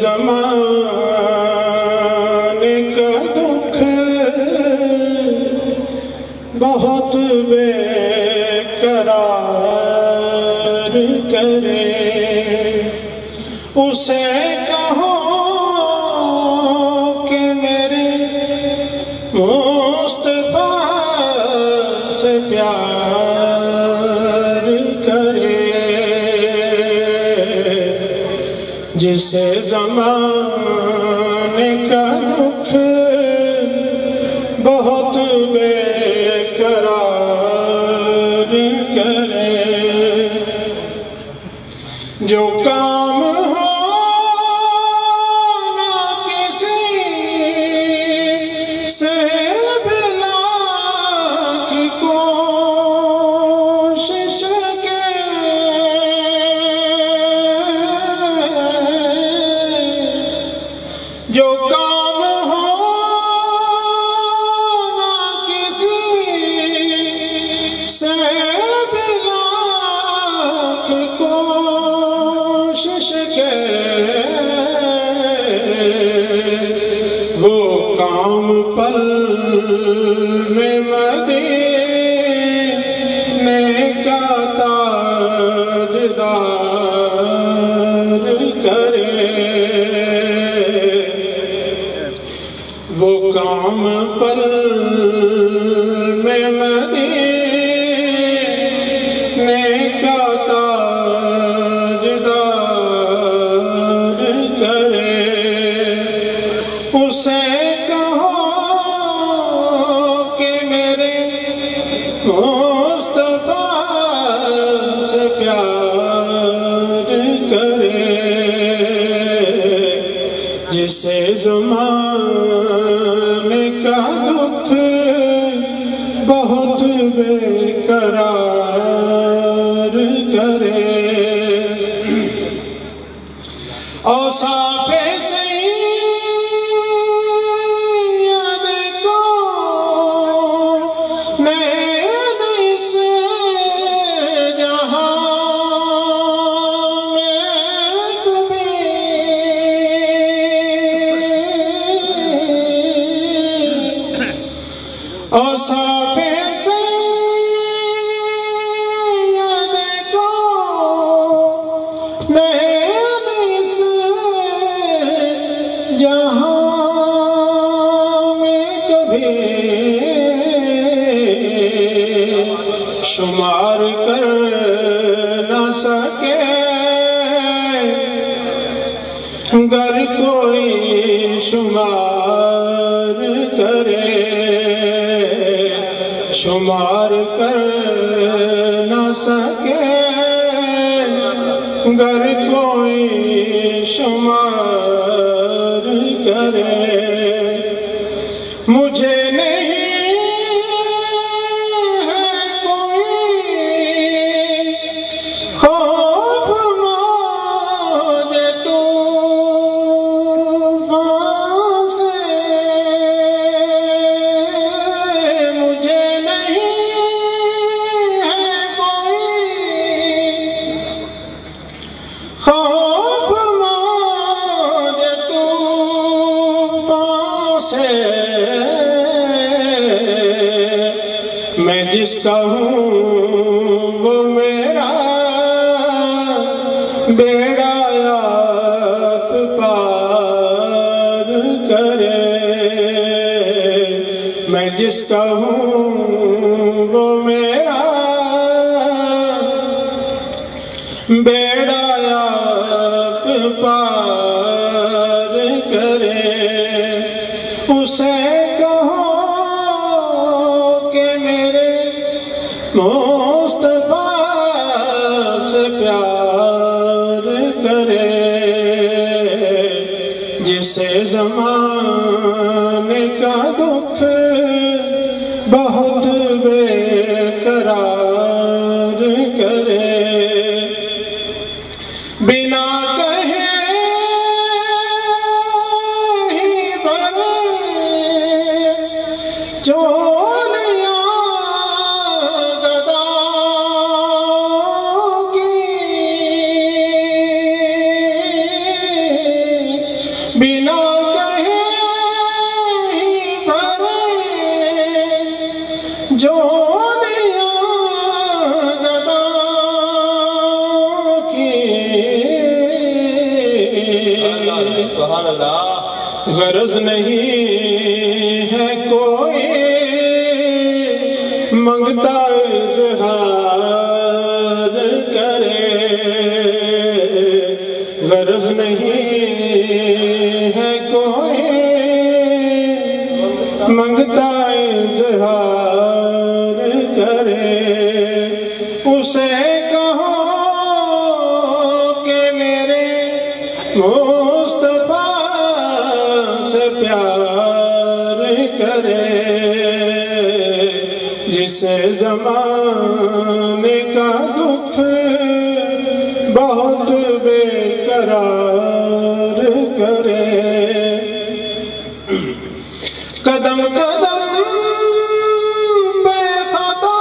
زمانے کا دکھ بہت بے قرار کرے، اسے کہو کہ میرے مصطفیٰ سے پیار کرے، جسے زمانے کا دکھ بہت بے قرار کرے، جو کام ہو نہ کسی سے بلا کی کوشش کے، جو کام ہو نہ کسی سے بلا کی کوشش کے، وہ کام پل میں مدینے کا تاجدار کرے، وہ کام پل میں مدینے کا تاجدار کرے، اسے کہو کہ میرے مصطفیٰ سے پیار کرے، جسے زمانے کا دکھ بہت بے قرار کرے، اوصاف سید کو نین سے جہاں میں کبھی اوصاف سید کو نین سے جہاں میں کبھی شمار کر نہ سکے، گر کوئی شمار کرے، شمار کر نہ سکے، گر کوئی شمار کرے، مجھے نہیں ہے کوئی خوف موج طوفان سے، مجھے نہیں ہے کوئی خوف موج طوفان سے، میں جس کا ہوں وہ میرا بیڑا آپ پار کرے، میں جس کا ہوں وہ میرا بیڑا آپ پار کرے، اسے کہو کہ میرے مصطفیٰ سے پیار کرے، جسے زمانے کا دکھ بہت بے قرار کرے، بنا کہے ہی بھرے چولیاں گداؤں کی، سبحان اللہ. غرض نہیں ہے کوئی منگتا اظہار کرے، غرض نہیں ہے کوئی منگتا اظہار کرے. اسے کہو کہ میرے مصطفیٰ سے پیار کرے، جسے زمانے کا دکھ بہت بے قرار کرے. قدم قدم پہ خطا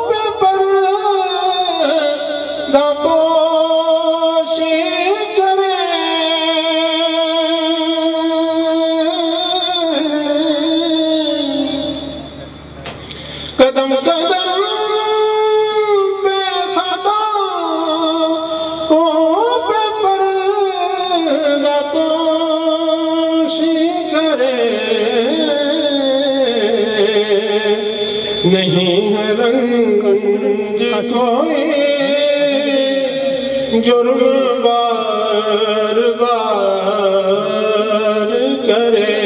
پہ پردہ پوشی کرے، قدم قدم پہ خطا پہ پردہ پوشی کرے. نہیں ہے رنج کوئی جرم بار بار کرے،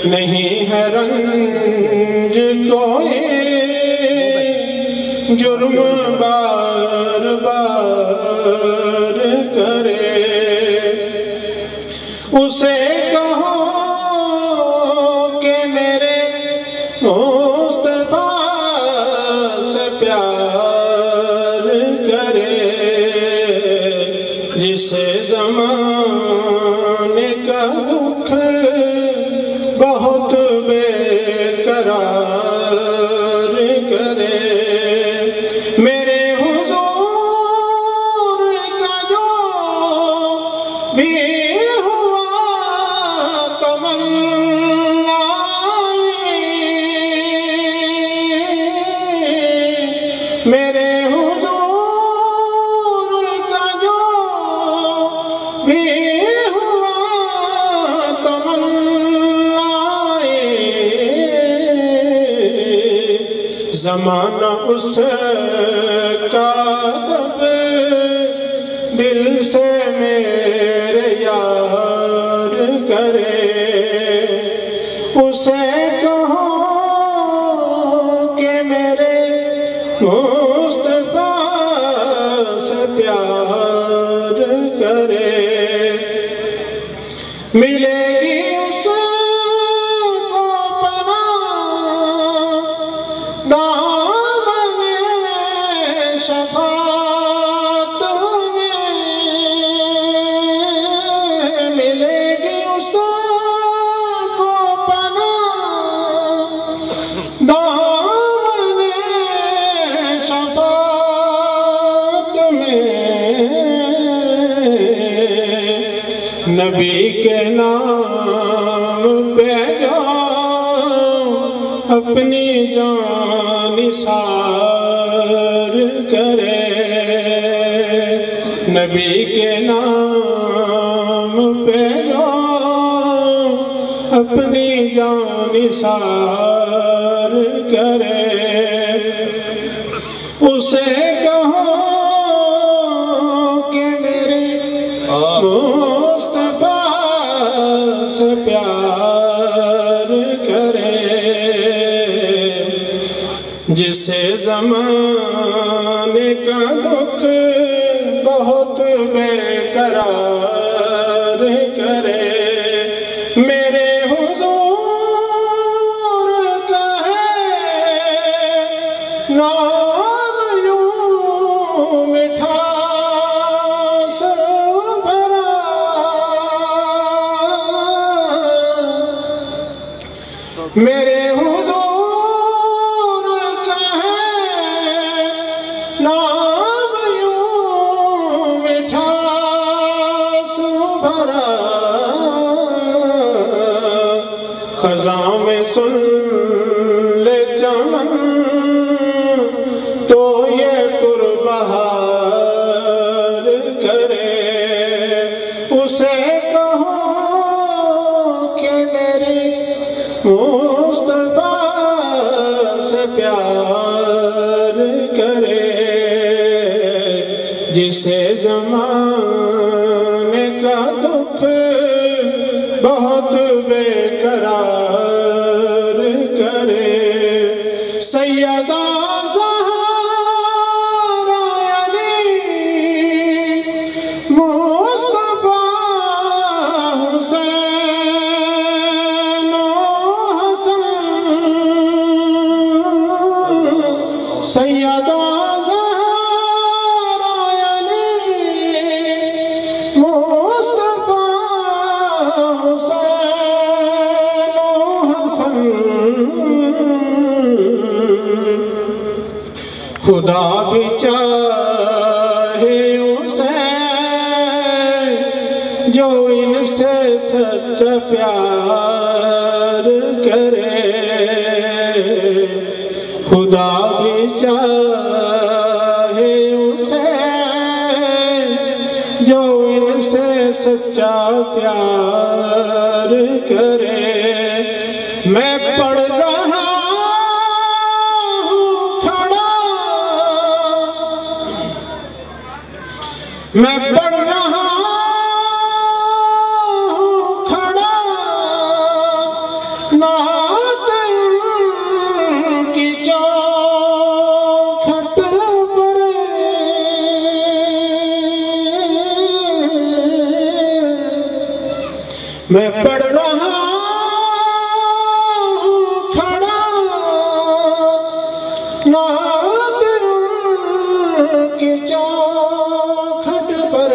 نہیں ہے رنج کوئی جرم بار بار کرے. اسے کہو کہ میرے مصطفیٰ سے پیار کرے، جسے زمانے کا دکھ بہت بے قرار کرے. میرے حضور کا جو بھی میرے حضور کا جو بھی ہوا تمنائے، زمانہ اس کا دب دل سے میرے یار کرے. اسے کہو کہ میرے مصطفیٰ سے پیار کرے. ملے گی اس کو پناہ دامن شفاعت میں، ملے گی اس کو پناہ دامن شفاعت میں. نبی کے نام پہ جو اپنی جان نثار کرے، نبی کے نام پہ جو اپنی جان نثار کرے. اسے کہو کہ میرے مصطفیٰ سے پیار کرے، جسے زمانے کا دکھ بہت بے قرار کرے. میرے حضور کا ہے نام یوں مٹھاس بھرا، میرے حضور کا ہے نام یوں مٹھاس بھرا. خزاں میں سن لے چمن تو یہ پربہار کرے، اسے کہو کہ میرے مصطفیٰ سے پیار کرے، جسے زمانے کا دکھ بہت بے قرار کرے۔ سیدہ زہرا علی مصطفیٰ حسین و حسن، سیدہ زہرا علی مصطفیٰ حسین و حسن، خدا بھی چاہے اسے جو ان سے سچا پیار کرے، خدا بھی چاہے اسے جو ان سے سچا پیار کرے۔ میں پڑھ رہا میں پڑھ رہا ہوں کھڑا نعت ان کی چوکھٹ پر، میں پڑھ رہا ہوں کھڑا نعت ان کی چوکھٹ پر،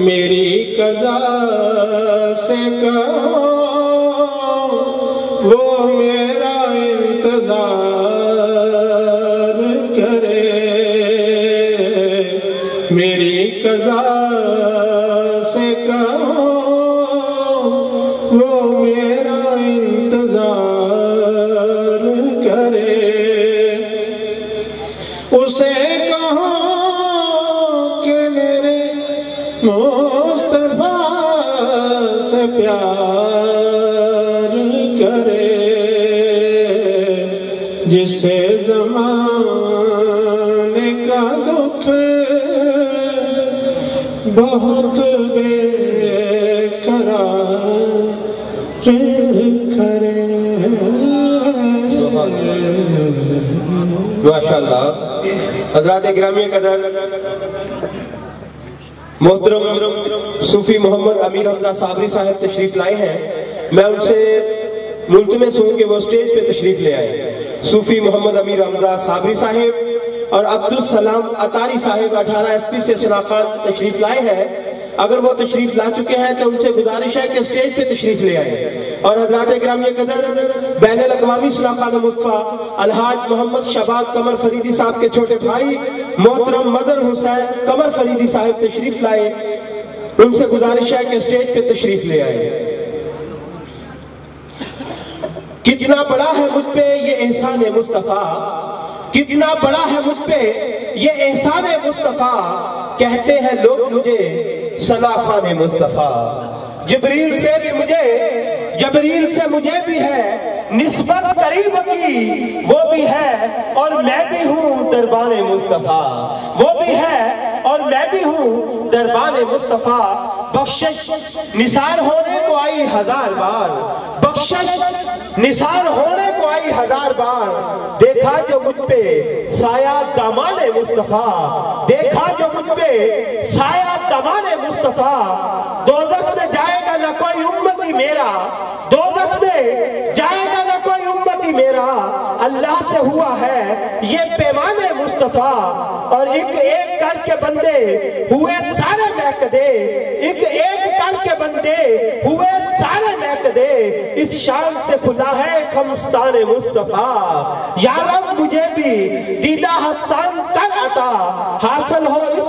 میری قضا سے کہو وہ میرا انتظار کرے، میری قضا سے کہو وہ میرا انتظار کرے، اسے کہو کہ میرے مصطفیٰ سے پیار کرے، جسے زمانے کا دکھ بہت بے قرار کرے۔ ماشاءاللہ حضرات گرامی قدر، محترم صوفی محمد امیر حمزہ صابری صاحب تشریف لائے ہیں، میں ان سے ملتمس ہوں کہ وہ اسٹیج پہ تشریف لے آئے۔ صوفی محمد امیر حمزہ صابری صاحب اور عبدالسلام عطاری صاحب 18 ایس پی سے سناخان تشریف لائے ہیں، اگر وہ تشریف لا چکے ہیں تو ان سے گزارش ہے کہ اسٹیج پہ تشریف لے آئے۔ اور حضرات گرامی قدر، بین الاقوامی سناخان مصطفیٰ الحاج محمد شہباز قمر فریدی صاحب کے چھوٹے بھائی محترم مدر حسین قمر فریدی صاحب تشریف لائے، ان سے گزارش ہے کہ اسٹیج پہ تشریف لے آئے۔ کتنا بڑا ہے مجھ پہ یہ احسان مصطفیٰ، کتنا بڑا ہے مجھ پہ یہ احسان مصطفیٰ، کہتے ہیں لوگ مجھے سناخان مصطفیٰ۔ جبریل سے مجھے بھی ہے نسبت قریب کی، وہ بھی ہے اور میں بھی ہوں دربان مصطفیٰ، وہ بھی ہے اور میں بھی ہوں دربان مصطفیٰ۔ بخشش نثار ہونے کو آئی 1000 بار، بخشش نثار ہونے کو آئی 1000 بار، دیکھا جو مجھ پہ سایہ دامان مصطفیٰ، دیکھا جو مجھ پہ سایہ دامان مصطفیٰ۔ دوزخ میں جائے گا نہ کوئی امتی میرا، دوزخ میں جائے گا نہ کوئی امتی میرا، اللہ سے ہوا ہے یہ پیمان مصطفیٰ۔ اور ایک ایک کر کے بندے ہوئے سارے مہکدے، ایک ایک کر کے بندے ہوئے سارے مہکدے، اس شان سے کھلا ہے خمستان مصطفیٰ۔ یا رب مجھے بھی دیدہ حسان کر عطا، حاصل ہو اس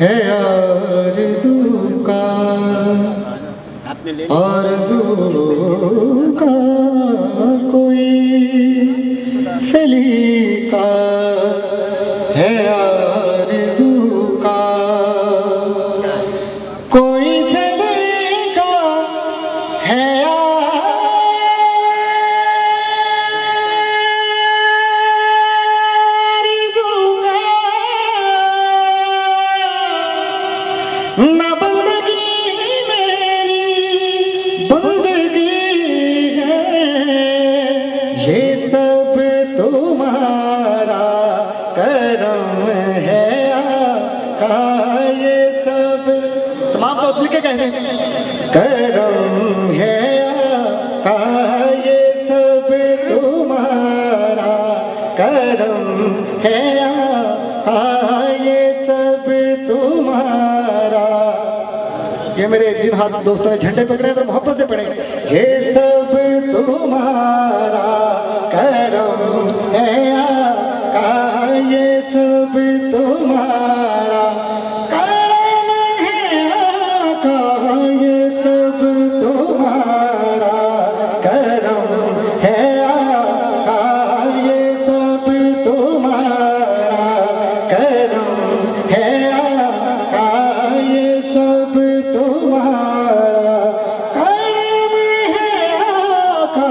ہے آرزو کا آرزو کا کوئی سلیقہ ہے آرزو کا کوئی سلیقہ ہے آرزو کا نہ بندگی میری بندگی ہے یہ سب تمہارا کرم ہے آقا یہ سب تمام دوست مل کے کہتے ہیں کرم ہے آقا یہ سب تمہارا کرم ہے آقا یہ سب تمہارا یہ میرے جن ہاتھ دوستوں نے جھنڈے پکڑے تو محبت سے پڑھیں یہ سب تمہارا کرم ہے آقا یہ سب تمہارا کرم ہے آقا یہ سب تمہارا کرم ہے آقا یہ سب تمہارا کرم ہے آقا یہ سب تمہارا کرم ہے آقا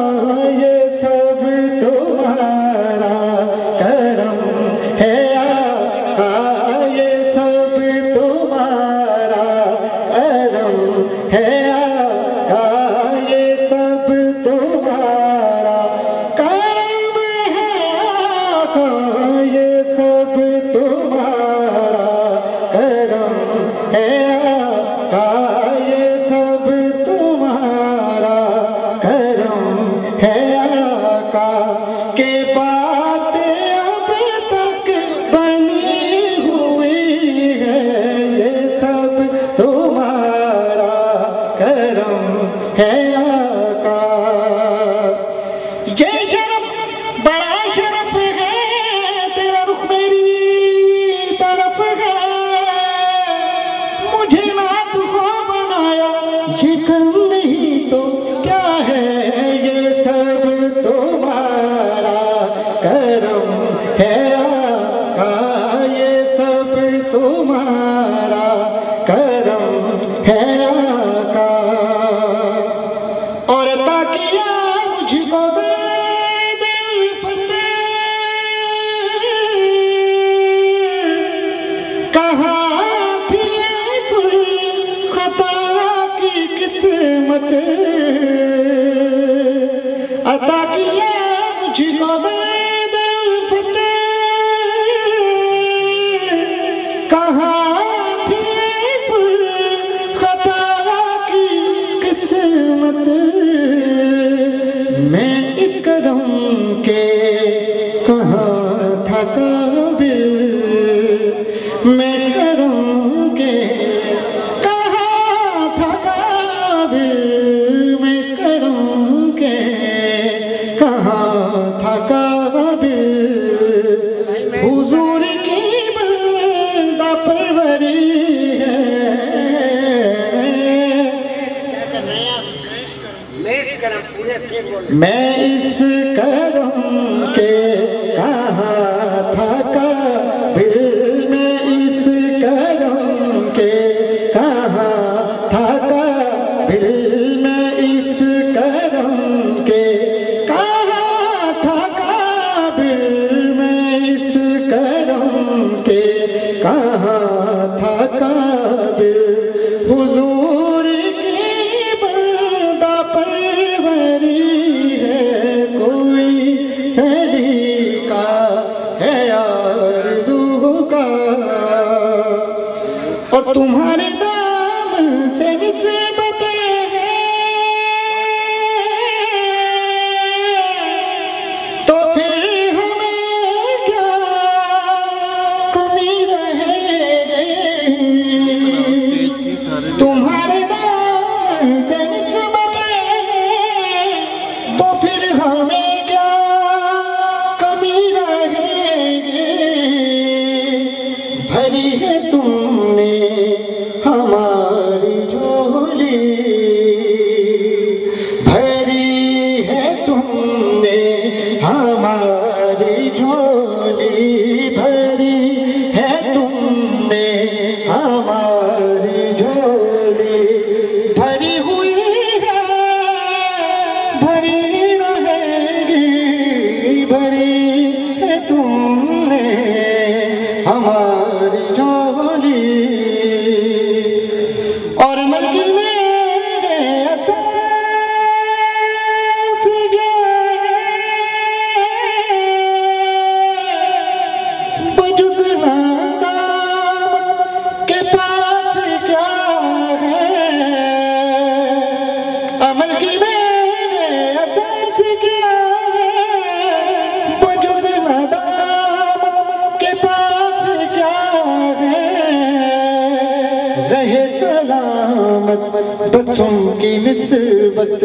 یہ سب تمہارا کرم ہے آقا یہ سب تمہارا کرم ہے آقا یہ سب تمہارا کرم ہے آقا یہ سب تمہارا کرم ہے آقا یہ سب تمہارا کرم ہے آقا کہ بات اب تک بنی ہوئی ہے یہ سب تمہارا کرم ہے آقا یہ شرف بڑا شرف ہے تیرا رخ میری طرف ہے مجھے نعت خواہ بنایا یہ کرم نہیں تو کیا ہے یہ سب تمہارا کرم ہے آقا یہ سب تمہارا کرم ہے آقا اور عطا کیا مجھ کو درد الفتح کہاں تھی پر خطا کی قسمت عطا کیا مجھ کو درد الفتح کہاں تھی پر خطا کی قسمت میں اس قدم کے کہاں تھا قابل میں اس قدم کے کہاں تھا قابل میں اس قدم کے کہاں تھا قابل حضور کی بندہ پروری ہے میں اس کرم کے کہاں تھا قابل میں اس کرم کے کہاں تھا قابل میں اس کرم کے کہاں تھا قابل میں اس کرم کے کہاں تھا قابل حضور کی بندہ پروری ہے کوئی سلیقہ ہے آرزو کا اور تمہارے دامن سے نسبت ہے تو پھر ہمیں کیا کمی رہے گی تمہارے دامن سے نسبت ہے تو پھر ہمیں کیا کمی رہے گی ہماری جھولی اور ملکی میرے اساس کیا ہے بجز نادام کے پاس کیا ہے عمل کی میرے اساس کیا ہے بجز نادام کے پاس کیا ہے رہے سلامت بچوں کی نسبت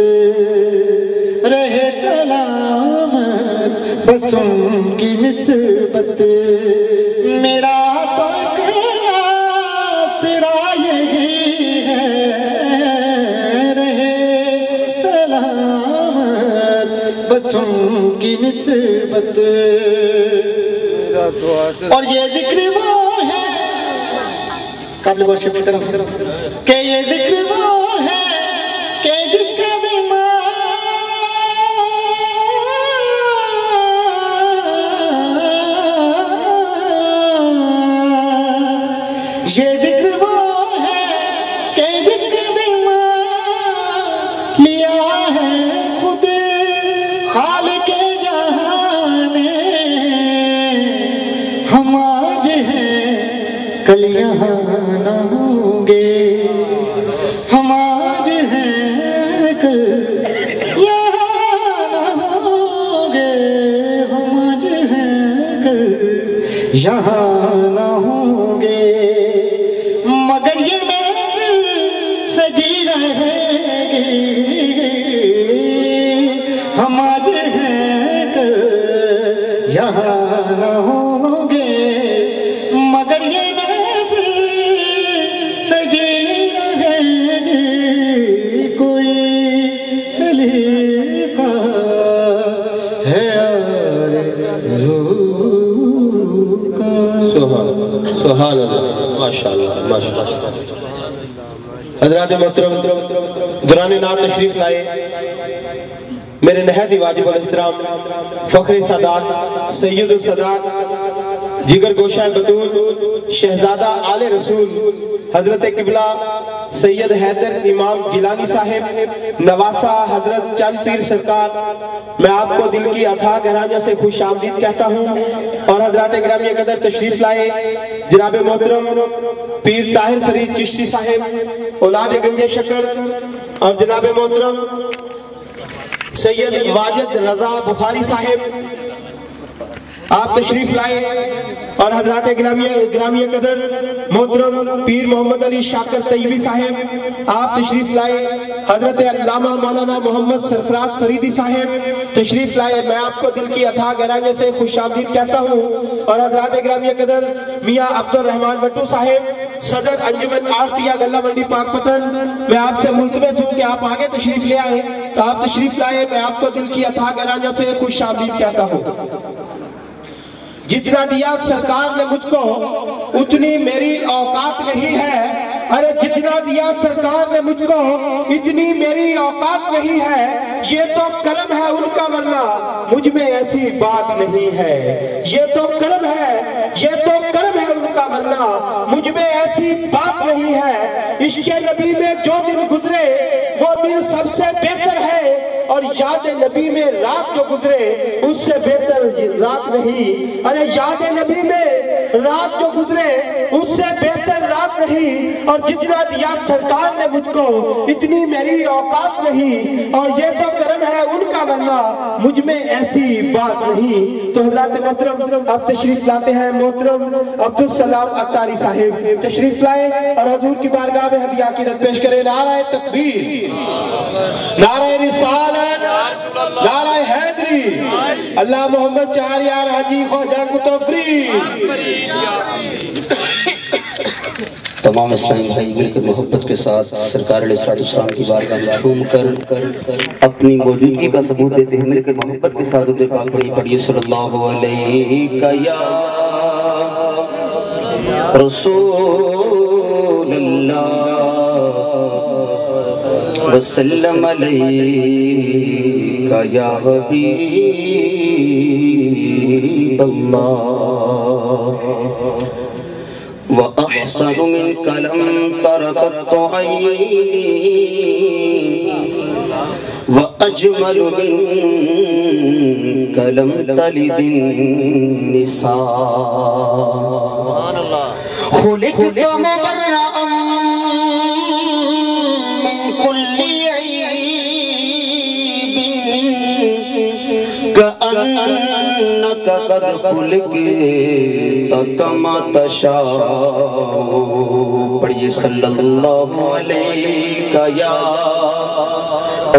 رہے سلامت بچوں کی نسبت میرا تو ایک آسرا یہی ہے رہے سلامت بچوں کی نسبت اور یہ ذکر وہ ہے قابل غور شفٹ کرو کہ یہ ذکر وہ ہے کہ جس کا دماغ یہ ذکر وہ ہے کہ جس کا دماغ لیا ہے خود خالق جہاں نے ہم آج ہیں کل یہاں نہ ہوں گے ہم آج ہیں کل یہاں نہ ہوں گے ہم آج ہیں کل یہاں نہ ہوں گے مگر یہ محفل سجی رہے گی ہم آج ہیں کل یہاں نہ ہوں گے مگر یہ محفل سجی رہے گی کوئی سلیقہ ہے آرزو کا سبحان اللہ ماشاءاللہ ماشاءاللہ حضرات محترم دوران نعت تشریف لائے میرے نہایت ہی واجب الاحترام فخر سادات سید السادات جگر گوشہ بطول شہزادہ آل رسول حضرت قبلہ سید حیدر امام گیلانی صاحب نواسہ حضرت چند پیر سرکار میں آپ کو دل کی اتھاہ گہرائیوں سے خوش آمدید کہتا ہوں اور حضرات گرامی قدر تشریف لائے جناب محترم پیر طاہر فرید چشتی صاحب اولاد گنج شکر اور جناب محترم سید واجد رضا بخاری صاحب آپ تشریف لائے اور حضرات گرامی قدر محترم پیر محمد علی شاکر طیبی صاحب آپ تشریف لائے حضرت علامہ مولانا محمد سرفراز فریدی صاحب تشریف لائے میں آپ کو دل کی اتھاہ گہرائیوں سے خوش آمدید کہتا ہوں اور حضرات گرامی قدر میاں عبد الرحمن وٹو صاحب صدر انجمن آرتیہ گلہ منڈی پاک پتن میں آپ سے ملتمس ہوں کہ آپ آگے تشریف لے آئے تو آپ تشریف لائے میں آپ کو دل کی اتھاہ گہرائیوں سے خوش آمدید کہتا ہوں جتنا دیا سرکار نے مجھ کو اتنی میری اوقات نہیں ہے ارے جتنا دیا سرکار نے مجھ کو اتنی میری اوقات نہیں ہے یہ تو کرم ہے ان کا ورنہ مجھ میں ایسی بات نہیں ہے یہ تو کرم ہے ان کا ورنہ مجھ میں ایسی بات نہیں ہے عشق نبی میں جو دن گزرے وہ دن سب سے بہتر ہے اور یاد نبی میں رات جو گزرے اس سے بہتر رات نہیں ارے یاد نبی میں رات جو گزرے اس سے بہتر رات نہیں اور جتنا دیا سرکار نے مجھ کو اتنی میری اوقات نہیں اور یہ تو کرم ہے ان کا ورنہ مجھ میں ایسی بات نہیں تو حضرات محترم اب تشریف لاتے ہیں محترم عبدالسلام اتاری صاحب تشریف لائیں اور حضور کی بارگاہ میں ہدیہ عقیدت پیش کریں نعرہ تکبیر نعرہ رسالت نعرہ حیدری اللہ محمد چار یار حاجی خواجہ کتفری تمام اسلامی بھائی مل کر محبت کے ساتھ سرکار علیہ السلام کی بارگاہ میں جھوم کر اپنی موجودگی کا ثبوت دیتے ہیں مل کر محبت کے ساتھ درود پاک پڑھیے صلی اللہ علیہ یا رسول اللہ وسلم علیہ یا حبیب اللہ وأحسن منك لم تر قط عيني وأجمل منك لم تلد النساء خلقت مبرأ من كل عيب كأنك قد خلقت كما تشاء پڑھیے صلی اللہ علیہ یا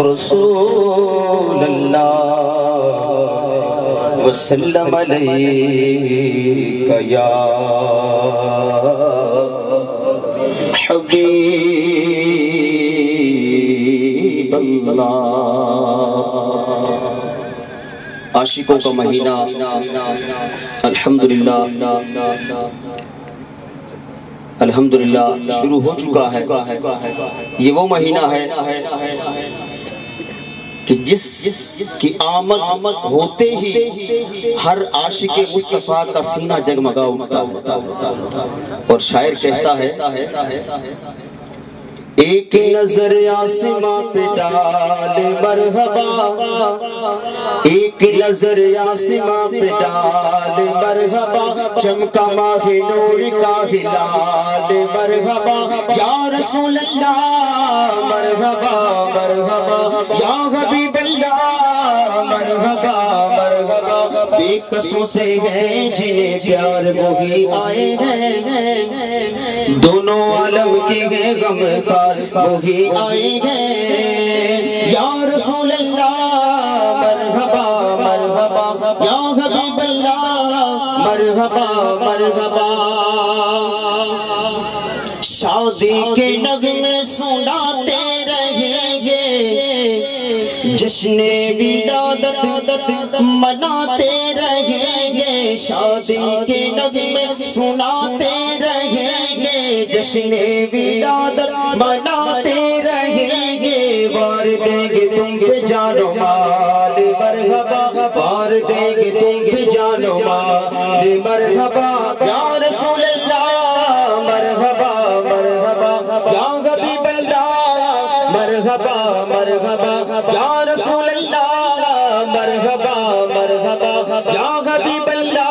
رسول اللہ وسلم علیہ یا حبیب اللہ. عاشقوں کا مہینہ الحمدللہ شروع ہو چکا ہے. یہ وہ مہینہ ہے کہ جس کی آمد ہوتے ہی ہر عاشق مصطفیٰ کا سینہ جگمگا اٹھتا ہے. اور شاعر کہتا ہے ایک نظر آسماں پہ ڈال مرحبا، ایک نظر آسماں پہ ڈال مرحبا، چمکا ماہ نور کا ہلال مرحبا، یا رسول اللہ مرحبا مرحبا، یا حبیب اللہ مرحبا مرحبا. بے قصوں سے ہیں جنہیں پیار وہی آئے ہیں، دونوں عالم کے ہیں غم خار وہی آئے ہیں. یا رسول اللہ مرحبا مرحبا، یا حبیب اللہ مرحبا مرحبا. شادی کے نغمے سناتے رہیں گے، جشن ولادت مناتے رہیں گے، شادی کے نغمے سناتے رہیں گے، جشن ولادت مناتے رہیں گے. وار دیں گے تم پہ جان و مال مرحبا، وار دیں گے تم پہ جان و مال مرحبا. یا رسول اللہ مرحبا مرحبا، یا حبیب اللہ مرحبا مرحبا، یا رسول اللہ مرحبا مرحبا، یا حبیب اللہ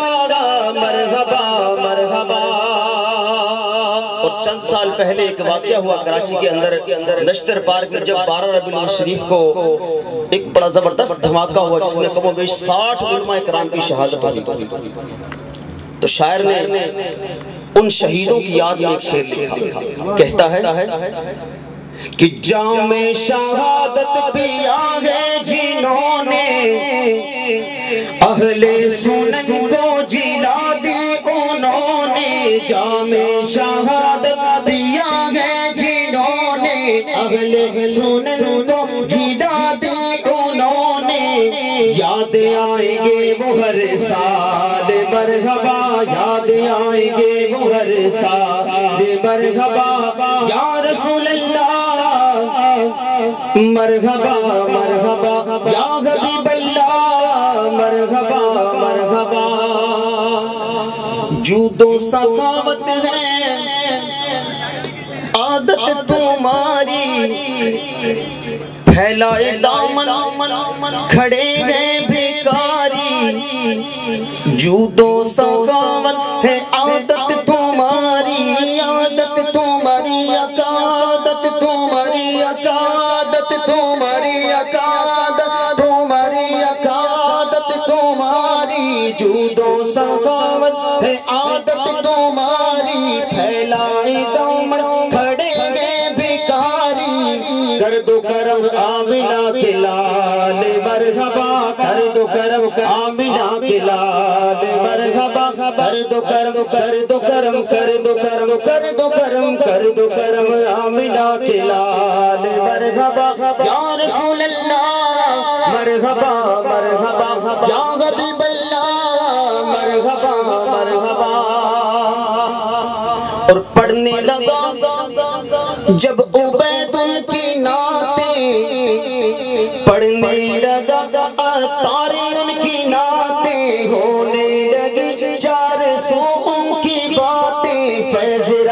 مرحبا مرحبا. اور چند سال پہلے ایک واقعہ ہوا کراچی کے اندر نشتر پارک میں، جب 12 ربیع الاول شریف کو ایک بڑا زبردست دھماکہ ہوا جس میں کم و بیش 60 علماء کرام کی شہادت ہوئی. تو شاعر نے ان شہیدوں کی یاد میں ایک شعر لکھا، کہتا ہے کہ جام شہادت پیا ہے جنہوں نے، اہل سنن کو جلا دی انہوں نے. جام شہادت پیا ہے جنہوں نے، اہل سنن کو جلا دی انہوں نے. یاد آئیں گے وہ ہر سال مرحبا، یاد آئیں گے وہ ہر سال مرحبا. یا رسول اللہ مرحبا مرحبا، یا حبیب اللہ مرحبا مرحبا. جود و سخاوت ہے عادت تمہاری، پھیلائے دامن کھڑے گئے بھیکاری. جود و سخاوت ہے عادت تمہاری، عادت تمہاری عقادت تمہاری، عقادت تمہاری عقادت تمہاری عقادت تمہاری. جود و سخاوت ہے عادت تمہاری، پھیلائے دامن کھڑے گئے بھیکاری. کر دو کرم آمنہ کے لال مرحبا، کر دو کرم آمنہ کے لال مرحبا. کر دو کرم کر دو کرم کر دو کرم کر دو کرم کر دو کرم آمنہ کے لال مرحبا. یا رسول اللہ مرحبا مرحبا، یا حبیب اللہ مرحبا مرحبا. اور پڑھنے لگا جب عبید کی نعتیں، پڑھنے لگا اتاری ان کی نعتیں، ہونے لگی 400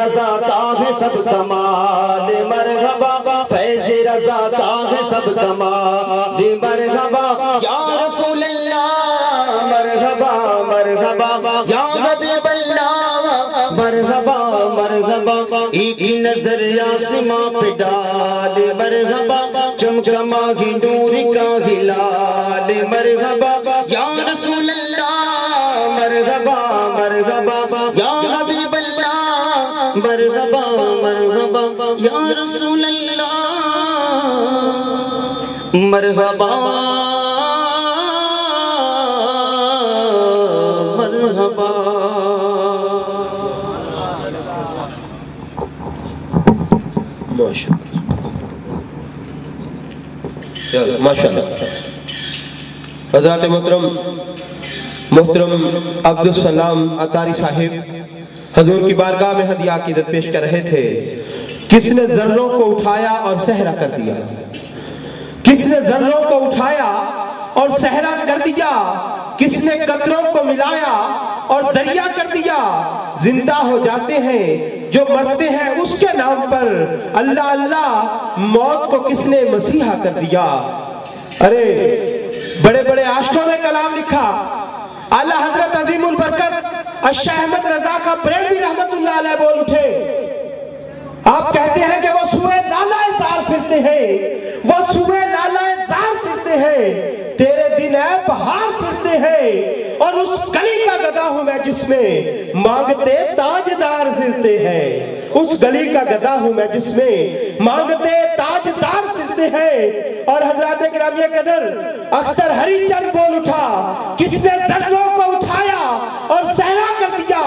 رضا کا ہے سب کمال مرحبا فیض رضا کا ہے سب کمال مرحبا یا رسول اللہ مرحبا مرحبا یا حبیب اللہ مرحبا مرحبا ایک ہی نظر آسماں پہ ڈال مرحبا چمچما ہی نور کا ہلال مرحبا یا رسول اللہ مرحبا مرحبا یا حبیب اللہ مرحبا مرحبا یا رسول اللہ مرحبا مرحبا ماشاءاللہ حضرات محترم عبدالسلام عطاری صاحب حضور کی بارگاہ میں ہدیہ عقیدت پیش کر رہے تھے. کس نے ذروں کو اٹھایا اور صحرا کر دیا؟ کس نے ذروں کو اٹھایا اور صحرا کر دیا؟ کس نے قطروں کو ملایا اور دریا کر دیا؟ زندہ ہو جاتے ہیں جو مرتے ہیں اس کے نام پر. اللہ اللہ موت کو کس نے مسیحا کر دیا؟ ارے بڑے بڑے عاشقوں نے کلام لکھا. اعلیٰ حضرت عظیم البرکت الشیخ احمد رضا کا بریلوی رحمت اللہ علیہ بول اٹھے. آپ کہتے ہیں کہ وہ سوئے لالہ زار پھرتے ہیں، وہ سوئے لالہ زار پھرتے ہیں، تیرے دن اے بہار پھرتے ہیں، اور اس گلی کا گدا ہوں میں جس میں مانگتے تاجدار پھرتے ہیں. اس گلی کا گدا ہوں میں جس میں مانگتے تاجدار پھرتے ہیں. اور حضرات گرامی قدر اختر ہری چند بول اٹھا، کس نے ذروں کو اٹھایا اور صحرا کر دیا؟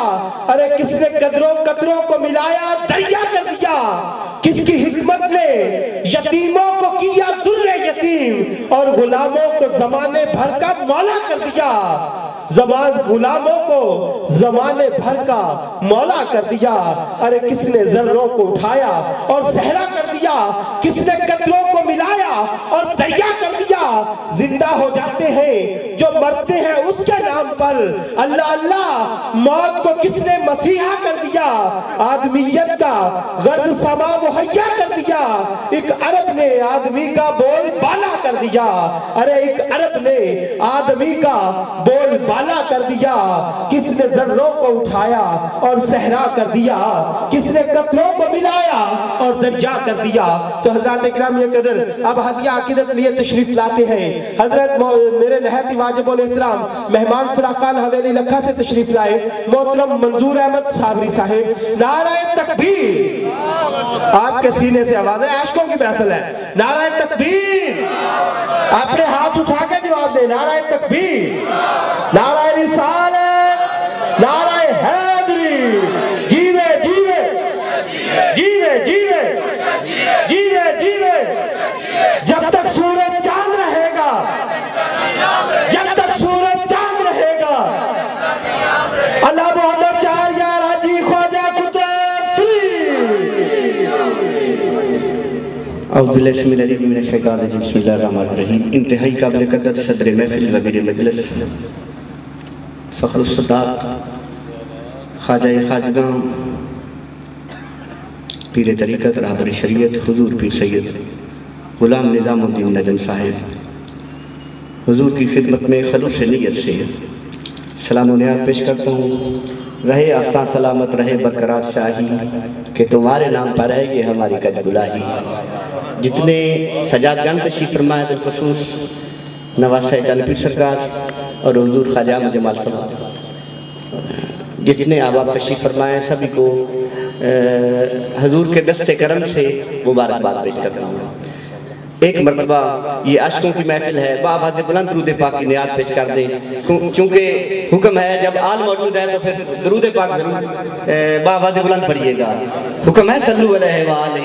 ارے کس نے قدروں کو ملایا دریا کر دیا؟ کس کی حکمت نے یتیموں کو کیا در یتیم اور غلاموں کو زمانے بھر کا مولا کر دیا؟ غلاموں کو زمانے بھر کا مولا کر دیا. ارے کس نے ذروں کو اٹھایا اور صحرا کر دیا؟ کس نے قدروں کو ملایا اور دریا کر دیا؟ زندہ ہو جاتے ہیں جو مرتے ہیں اس کے نام پر. اللہ اللہ موت کو کس نے مسیحا کر دیا؟ آدمیت کا غرض سما مہیا کر دیا. ایک عرب نے آدمی کا بول بالا کر دیا. ارے ایک عرب نے آدمی کا بول بالا کر دیا. کس نے ذروں کو اٹھایا اور صحرا کر دیا؟ کس نے قطروں کو ملایا اور دریا کر دیا؟ تو حضرات اکرامی قدر اب ہدیہ عقیدت لیے تشریف لاتے ہیں. حضرت میرے نہایت واجب الاحترام مہمان سراخان حویلی لکھا سے تشریف لائے محترم منظور احمد صابری صاحب. نعرہ تکبیر. آپ کے سینے سے آواز ہے، عاشقوں کی محفل ہے. نعرہ تکبیر. اپنے ہاتھ اٹھا کے جواب دیں. نعرہ تکبیر، نعرہ رسالت، نعرہ حیدری. جیوے جیوے جیوے جیوے جیوے جیوے جب تک سورج چاند رہے گا، جب تک سورج چاند رہے گا. اللہ محمد چار یا راجی خواجہ اعوذ باللہ السمیع العلیم من الشیطان الرجیم. بسم اللہ الرحمن الرحیم. انتہائی قابل قدر صدر محفل وزیر مجلس فخر الصداق خواجہ خواجگاں پیر طریقت رہبر شریعت حضور پیر سید غلام نظام الدین نجم صاحب، حضور کی خدمت میں خلوص نیت سے سلام و نیاز پیش کرتا ہوں. رہے آستان سلامت، رہے برقرار شاہی، کہ تمہارے نام پر ہے یہ ہماری کج گلاہی. جتنے سجادگان تشریف فرمائے بالخصوص نواز چاند پیر سرکار اور حضور خواجہ احمد جمال صاحب، جتنے احباب تشریف فرمائے سبھی کو حضور کے دست کرم سے مبارکباد پیش کرتا ہوں. ایک مرتبہ یہ عاشقوں کی محفل ہے، بآواز بلند درود پاک کی نیاز پیش کر دیں، چونکہ حکم ہے جب آل موجود ہے تو پھر درود پاک ضرور بآواز بلند پڑھیے گا. حکم ہے صلو علیہ وآلہ.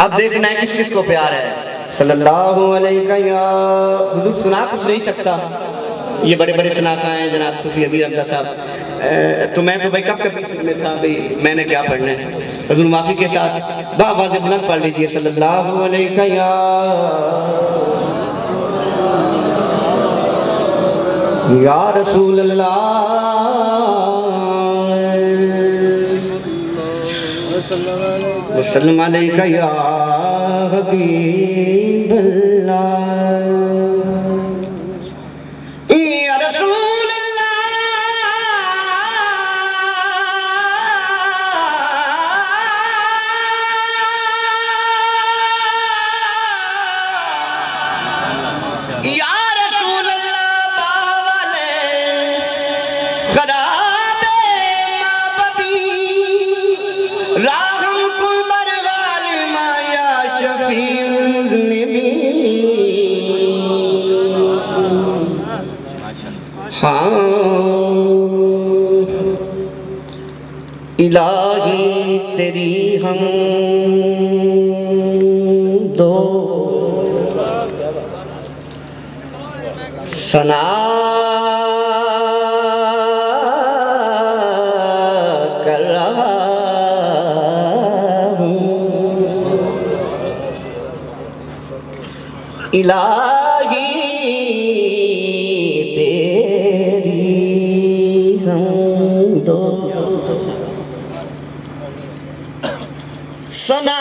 اب دیکھنا ہے کس کس کو پیار ہے. صلی اللہ علیہ یا حضور سنا کچھ نہیں سکتا، یہ بڑے بڑے شناخہ ہیں جناب صوفی امیر حمزہ صاحب. تو میں تو بھائی کب میں تھا بھائی میں نے کیا پڑھنا ہے. حضور معافی کے ساتھ بآواز بلند پڑھ لیجئے. صلی اللہ علیہ یا رسول اللہ. وسلم علیکہ یا حبیب اللہ یا رسول اللہ یا رسول اللہ باولے غراب مابدی راہم کل برغال ما یا شفیع النبی الہی تیری ہم دو ثنا کر رہا ہوں الہی ثنا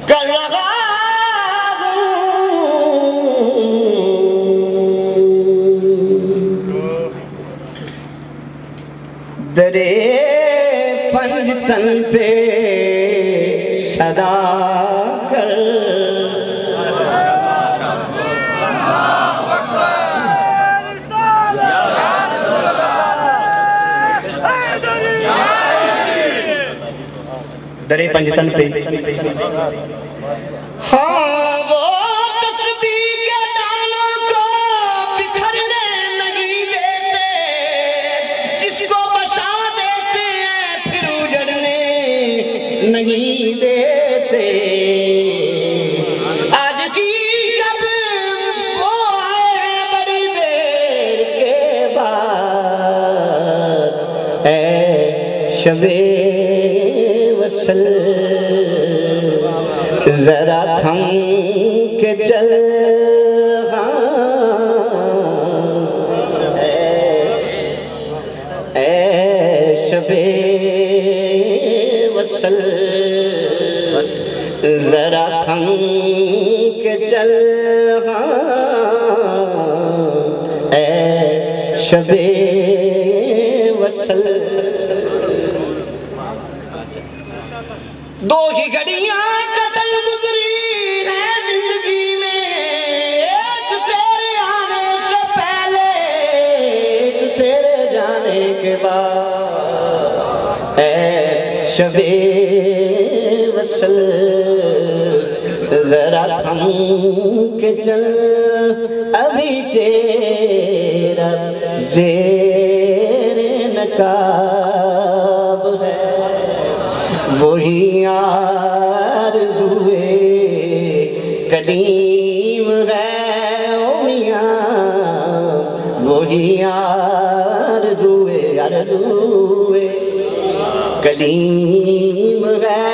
کر رہا ہوں درے پنجتن پہ صدا کر درے پنجتن پہ ہاں وہ تسبیح کے دانوں کو بکھرنے نہیں دیتے اس کو بچا دیتے ہیں پھر اجڑنے نہیں دیتے آج کی شب وہ آئے ہیں بڑی دیر کے بعد اے شب وصل ذرا تھم کے چل اے شب وصل ذرا تھم کے چل اے شب وصل دو ہی گھڑیاں قتل گزری ہے زندگی میں ایک تیرے آنے سے پہلے ایک تیرے جانے کے بعد اے شب وصل ذرا تھم کے چل ابھی تیرا زیر نقاب ہے وہی آرزوئے کلیم ہے او میاں وہی آرزوئے کلیم ہے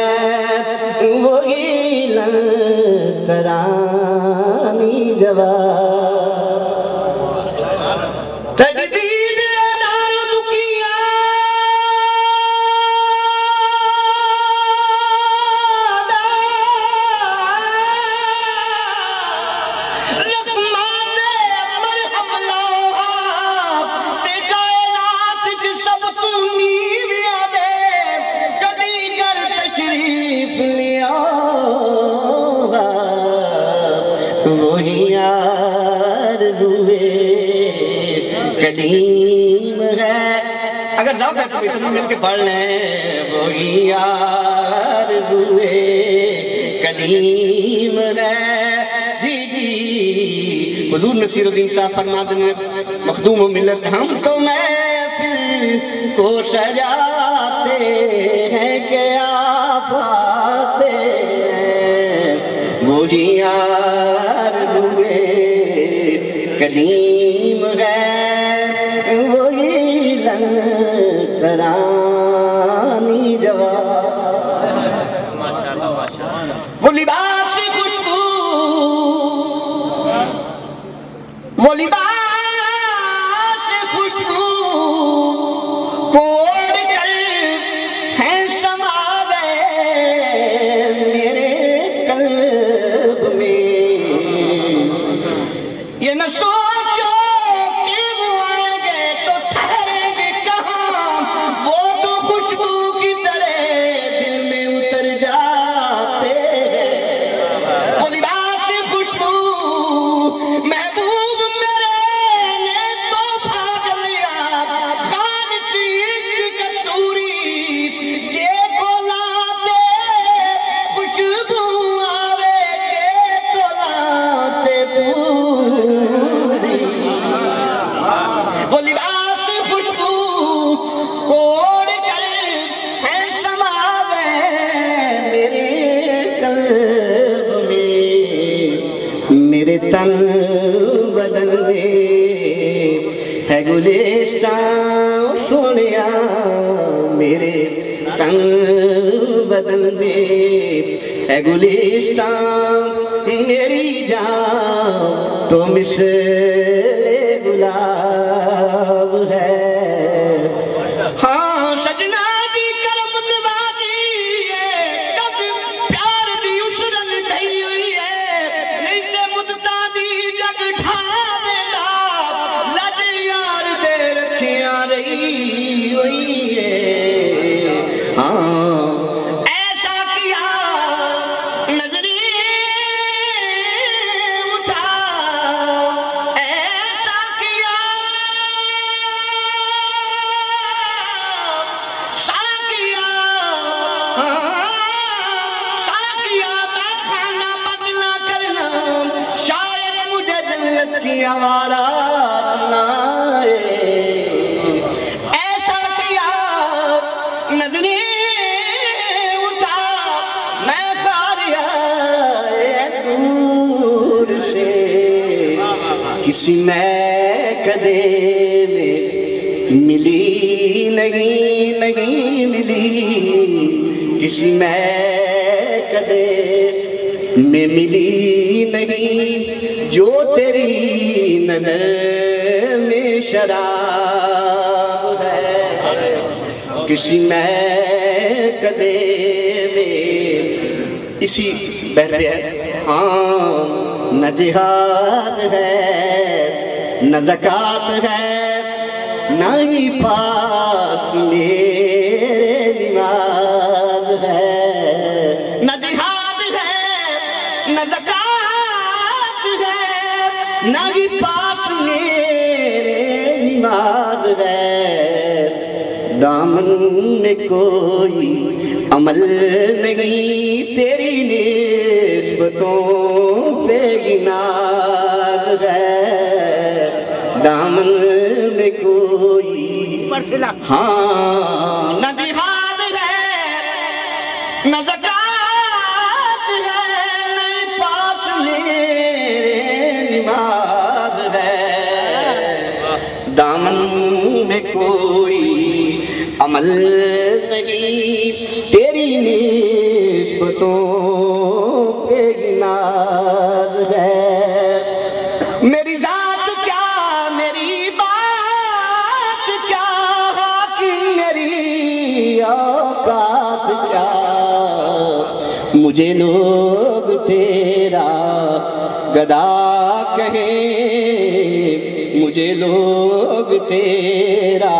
وہی لنترانی جواب کلیم ہے اگر ذوق ہے تو اسے مل کے پڑھ لیں وہی آرزوئے کلیم ہے جی جی حضور نصیر الدین صاحب فرماتے ہیں مخدوم و ملت ہم تو محفل کو سجاتے ہیں کہ آپ آتے ہیں وہی آرزوئے کلیم ہے وہی لنترانی جواب تن بدل میں ہے گلستان سونیا میرے تن بدل میں ہے گلستان میری جان تو مثل گلاب ہے ہاں سجنا دی کرم نوازی ہے کد پیار دی اسرن ڈھائی ہوئی ہے نہیں تے مدتا دی جگ ڈھا دیتا لج یار دے رکھیاں رہی ہوئی ہے ہاں ایسا کیا نظریں اٹھا ایسا کیا ساکیا ساکیا میں کھانا بدلا کرنا شاید مجھے جنت کی آوارہ سنائے ایسا کیا نظریں اٹھا میں خاریا دور سے کسی میں کدے میں ملی نہیں ملی کسی میں کدے میں ملی نہیں جو تیری نظر میں شراب ہے کسی میں کدے میں اسی بہتے ہے ہاں نہ جہاد ہے نہ زکوٰۃ ہے نہ ہی پاس میرے نماز ہے نہ جہاد ہے نہ زکوٰۃ ہے نہ ہی پاس میرے نماز ہے دامن میں کوئی عمل نہیں تیری نسبتوں پہ گناز ہے دامن میں کوئی ہاں نہ جہاد ہے نہ زکوٰۃ ہے نہ پاس میرے نماز ہے دامن میں کوئی عمل نہیں تیری نسبتوں پہ گناز ہے میری ذات کیا میری بات کیا حاکم میری اوقات کیا مجھے لوگ تیرا گدا کہیں مجھے لوگ تیرا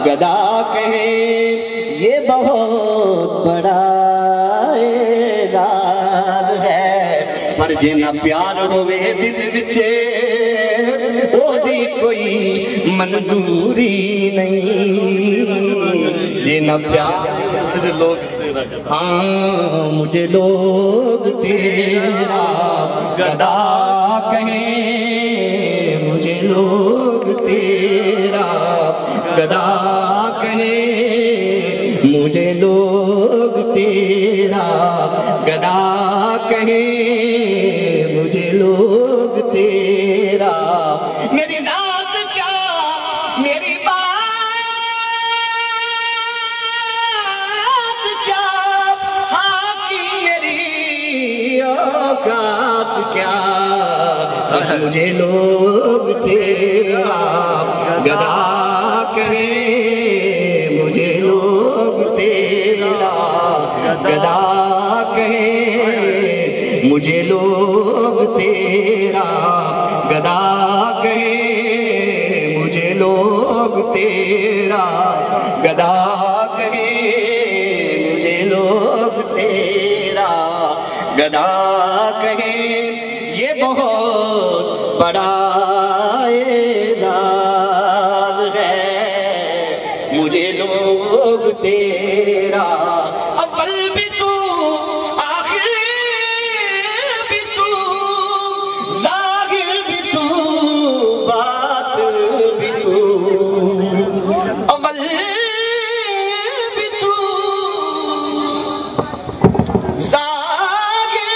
گدا کہیں یہ بہت بڑا اعزاز ہے پر جنہ پیار ہوئے دل وچے او دی کوئی منظوری نہیں جنہ پیار ہاں مجھے لوگ تیرا گدا کہیں مجھے لوگ تیرا گدا کہیں مجھے لوگ تیرا گدا کہیں مجھے لوگ تیرا میری ذات کیا میری بات کیا حاکم میری اوقات کیا بس مجھے لوگ تیرا گدا کہیں مجھے لوگ تیرا گدا کہیں مجھے لوگ تیرا گدا کہیں مجھے لوگ تیرا گدا کہیں مجھے لوگ تیرا گدا کہیں یہ بہت بڑا اعزاز ہے مجھے لوگ تیرا اول بھی تو آخر بھی تو ظاہر بھی تو باطن بھی تو اول بھی تو ظاہر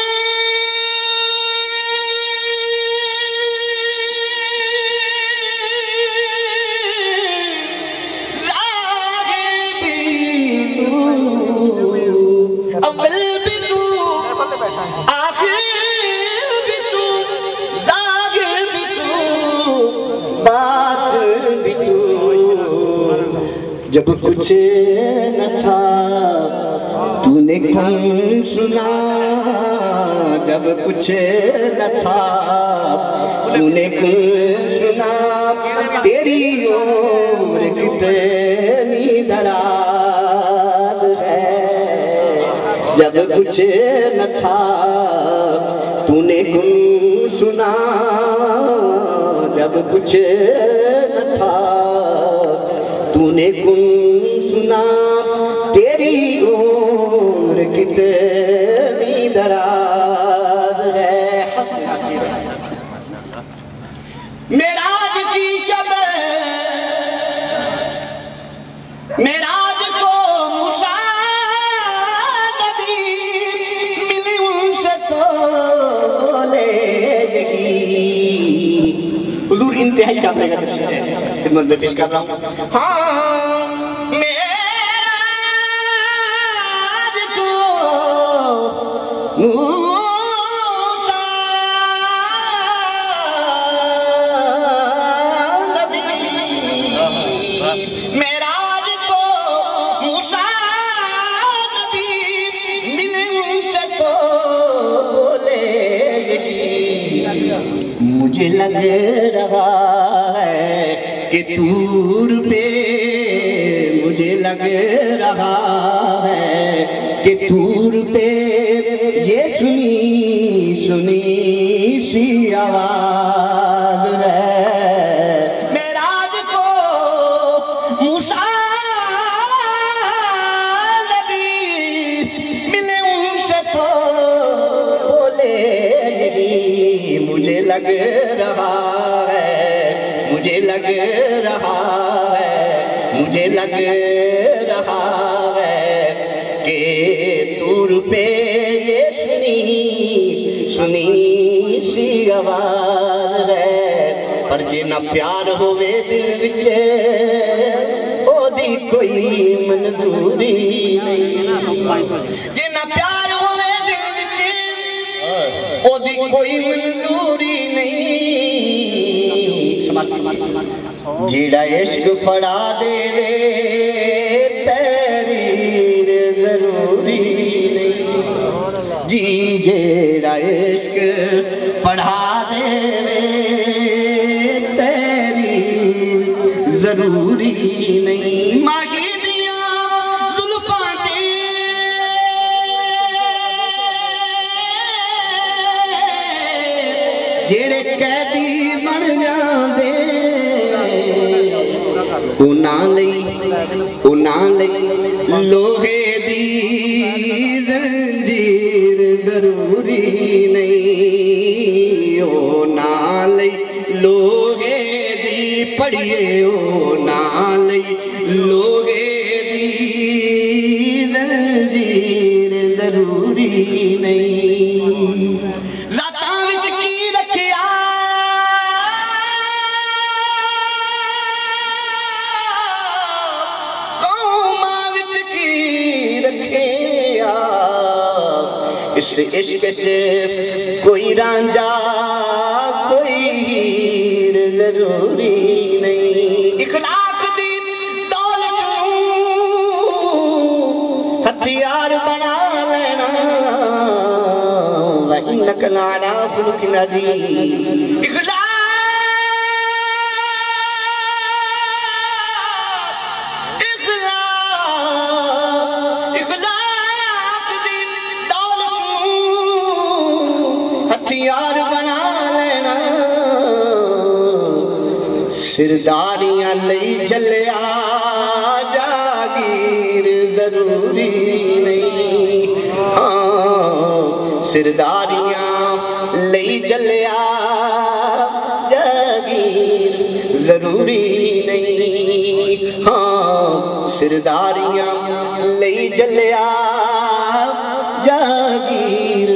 جب کچھ نہ تھا تو نے کون سنا، جب کچھ نہ تھا تو نے کون سنا، تیری عمر کتنی دراز ہے، جب کچھ نہ تھا تو نے کون سنا، جب کچھ نہ تھا تو نے کن سنا، تیری عمر کتنی دراز ہے۔ معراج کی شب معراج کو موسیٰ نبی ملی ان سے تو لے گئی۔ حضور انتہائی کا پیغام ہے، خدمت میں پیش کر رہا ہوں۔ ہاں معراج کو موسیٰ نبی، معراج کو موسیٰ نبی ملے ان سے تو لے گئی۔ مجھے لگ رہا ہے کہ طور پہ، مجھے لگ رہا ہے کہ طور پہ یہ سنی سنی سی آواز ہے۔ معراج کو موسیٰ نبی ملے ان سے تو بولے نہیں، مجھے لگ رہا ہے، مجھے لگ رہا ہے، مجھے لگ رہا ہے کہ طور پہ یہ سنی سنی سی آواز ہے۔ پر جے نہ پیار ہوئے دل وچ او دی کوئی منظوری نہیں، جے نہ پیار ہوئے دل وچ او دی کوئی منظوری نہیں۔ جیڑا عشق پڑا دے تحریر ضروری نہیں، جی جیڑا عشق پڑھا دے تحریر ضروری نہیں۔ ماہی دیاں زلفاں تے جیڑے قیدی بن جاندے انہاں لئی لوہے دی زنجیر ضروری نہیں، انہاں لئی لوہے دی پڑھیے، انہاں لئی لوہے دی زنجیر ضروری نہیں۔ ذاتاں وچ کی رکھیا قوماں وچ کی رکھیا، اس عشق چ کوئی رانجھا کوئی ہیر ضروری نہیں۔ اخلاق دی دولت ہتھیار بنا لینا، وَإِنَّكَ لَعَلَىٰ خُلُقٍ عَظِيمٍ۔ اخلاق دی دولت ہتھیار بنا لینا، سرداریاں لئی جلیا جاگیر ضروری نہیں، ہاں سرداریاں لئی جلیا جاگیر ضروری نہیں، ہاں سرداریاں لئی جلیا جاگیر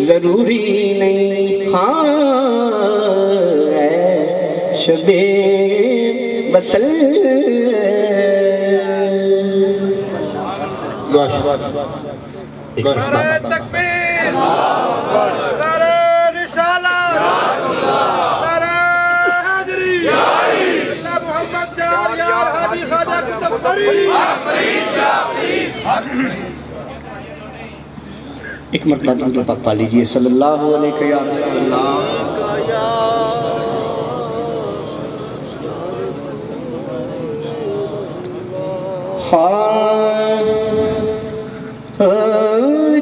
ضروری نہیں، ہاں اے شبِ وصل نعرہ تکبیر، نعرہ رسالت، نعرہ حیدری، اللہ محمد چار یار ہادی خواجہ ایک مرتبہ درود پاک پڑھ لیجئے صلی اللہ علیہ یا رسول اللہ.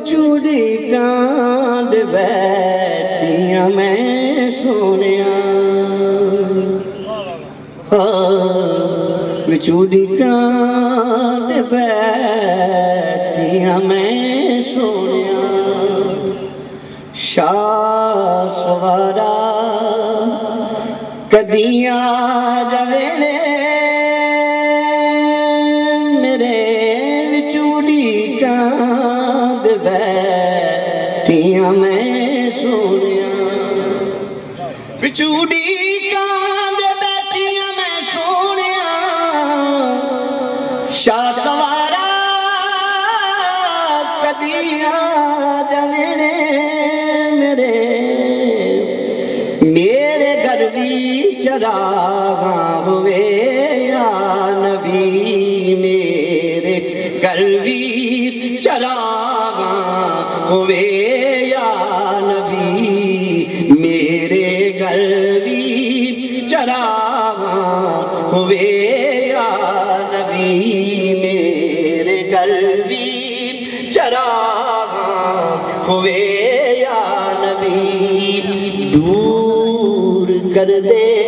چوڑی کاند بیٹھیاں میں سونیا چوڑی کاند بیٹھیاں میں سونیا شاہ سوارا کدیاں جویلے بیٹھیاں میں سونیا بچوڑی کاند بیٹھیاں میں سونیا شاہ سوارا کدیاں جوینے میرے گھر بھی چراغاں ہوئے یا نبی میرے گھر بھی چراغاں ہوئے یا نبی میرے گھر بھی چراغاں ہوئے یا نبی میرے گھر بھی چراغاں ہوئے یا نبی دور کر دے